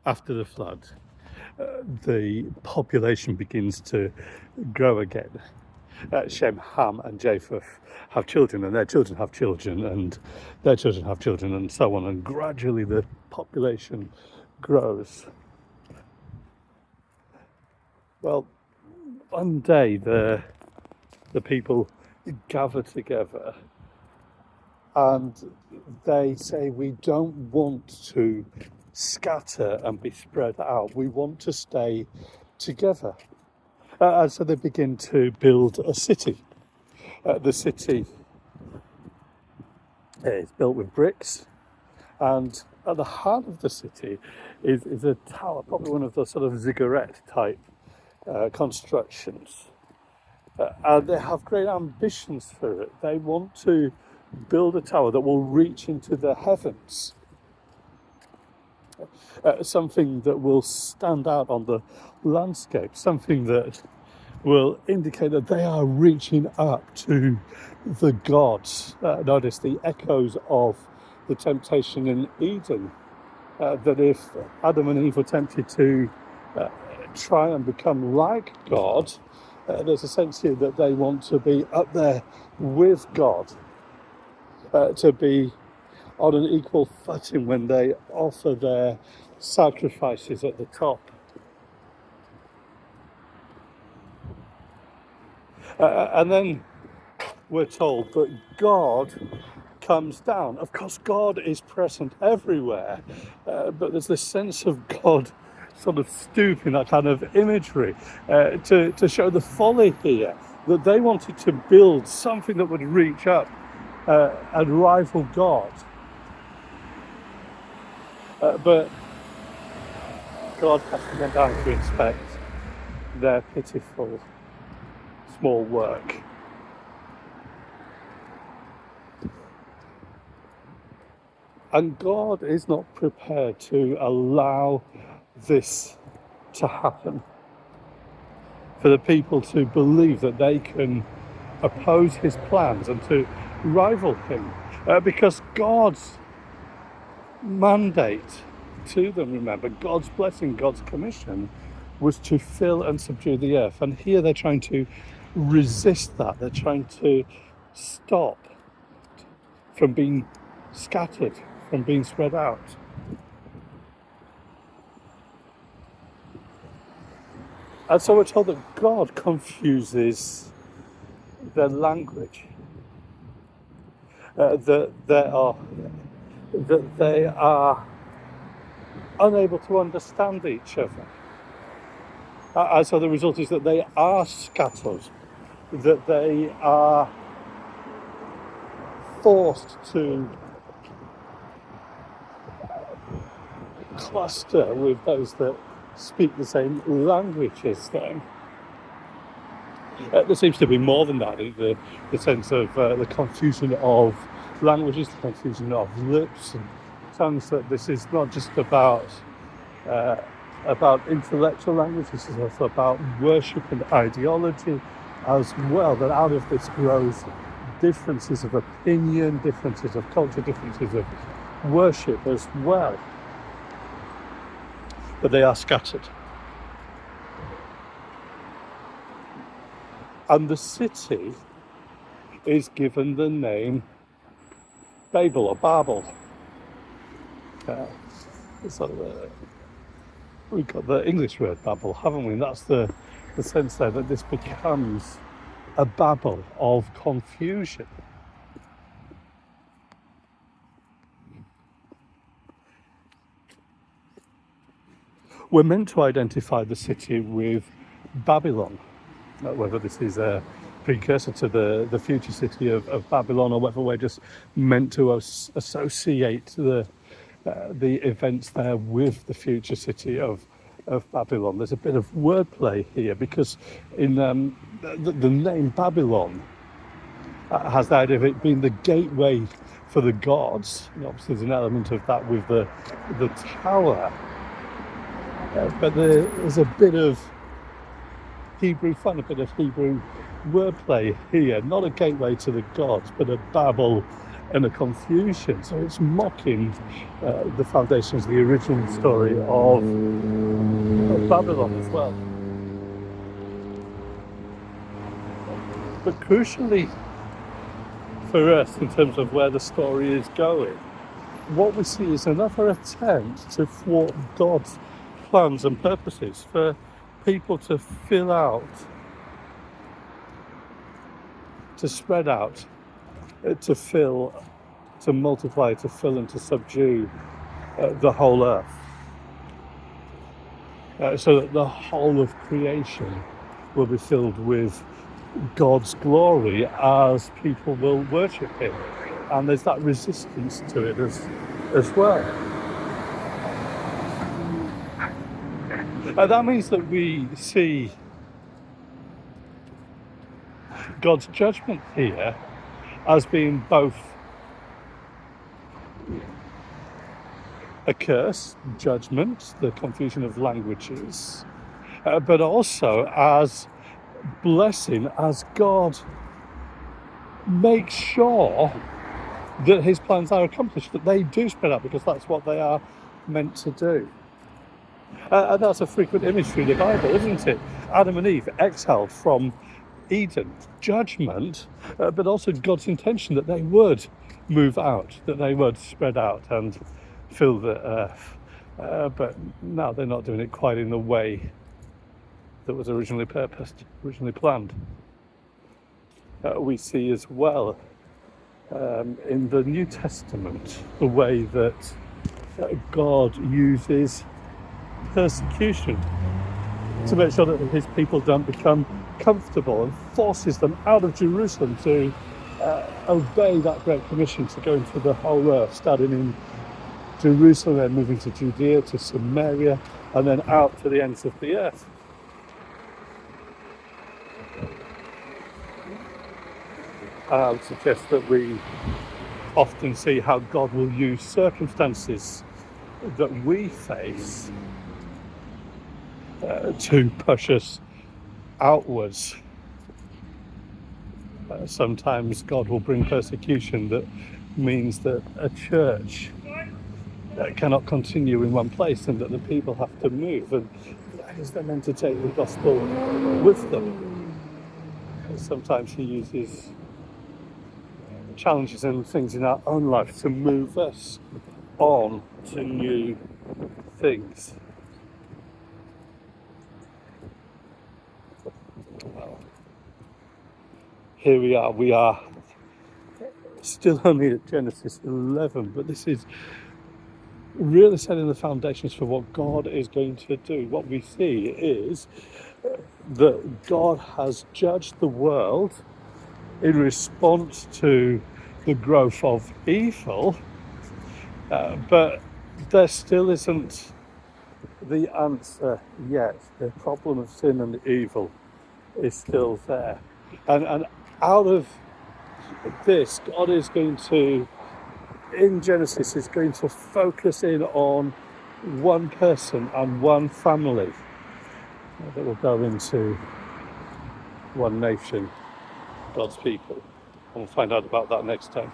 after the flood, the population begins to grow again. Shem, Ham, and Japheth have children, and their children have children, and their children have children, and so on. And gradually the population grows. Well, one day the people gather together and they say, we don't want to scatter and be spread out. We want to stay together. And so they begin to build a city. The city is built with bricks, and at the heart of the city is a tower, probably one of those sort of ziggurat type constructions. And they have great ambitions for it. They want to build a tower that will reach into the heavens. Something that will stand out on the landscape, something that will indicate that they are reaching up to the gods. Notice the echoes of the temptation in Eden, that if Adam and Eve were tempted to try and become like God, there's a sense here that they want to be up there with God, to be on an equal footing when they offer their sacrifices at the top. And then we're told that God comes down. Of course, God is present everywhere, but there's this sense of God sort of stooping, that kind of imagery, to show the folly here, that they wanted to build something that would reach up and rival God. But God has to come down to inspect their pitiful small work. And God is not prepared to allow this to happen, for the people to believe that they can oppose his plans and to rival him, because God's mandate to them, remember, God's blessing, God's commission, was to fill and subdue the earth. And here they're trying to resist that. They're trying to stop from being scattered, from being spread out. And so we're told that God confuses their language, that they are unable to understand each other. And so the result is that they are scattered, that they are forced to cluster with those that speak the same language as them. There seems to be more than that, the sense of the confusion of languages, the confusion of lips and tongues, that this is not just about intellectual language, this is also about worship and ideology as well, that out of this grows differences of opinion, differences of culture, differences of worship as well. But they are scattered. And the city is given the name Babel or Babel. We've got the English word Babel, haven't we? And that's the sense there that this becomes a Babel of confusion. We're meant to identify the city with Babylon, whether this is a precursor to the future city of Babylon, or whether we're just meant to associate the events there with the future city of Babylon. There's a bit of wordplay here, because in the name Babylon has the idea of it being the gateway for the gods. And obviously there's an element of that with the tower. But there's a bit of Hebrew fun, a bit of Hebrew wordplay here. Not a gateway to the gods, but a Babel and a confusion. So it's mocking the foundations, the original story of Babylon as well. But crucially for us, in terms of where the story is going, what we see is another attempt to thwart God's plans and purposes for people to fill out, to spread out, to fill, to multiply, to fill and to subdue the whole earth. So that the whole of creation will be filled with God's glory as people will worship him. And there's that resistance to it as well. And that means that we see God's judgment here as being both a curse, judgment, the confusion of languages, but also as blessing, as God makes sure that his plans are accomplished, that they do spread out, because that's what they are meant to do. And that's a frequent image through the Bible, isn't it? Adam and Eve exiled from Eden, judgment, but also God's intention that they would move out, that they would spread out and fill the earth. But no, they're not doing it quite in the way that was originally purposed, originally planned. We see as well in the New Testament the way that God uses persecution to make sure that his people don't become comfortable, and forces them out of Jerusalem to obey that great commission to go into the whole earth, starting in Jerusalem, then moving to Judea, to Samaria, and then out to the ends of the earth. I would suggest that we often see how God will use circumstances that we face to push us outwards. Sometimes God will bring persecution that means that a church cannot continue in one place, and that the people have to move, and that is then meant to take the gospel with them. Sometimes he uses challenges and things in our own life to move us on to new things. Well, here we are still only at Genesis 11, but this is really setting the foundations for what God is going to do. What we see is that God has judged the world in response to the growth of evil, but there still isn't the answer yet. The problem of sin and evil is still there. And out of this, God is going to, in Genesis, is going to focus in on one person and one family that will go into one nation, God's people. And we'll find out about that next time.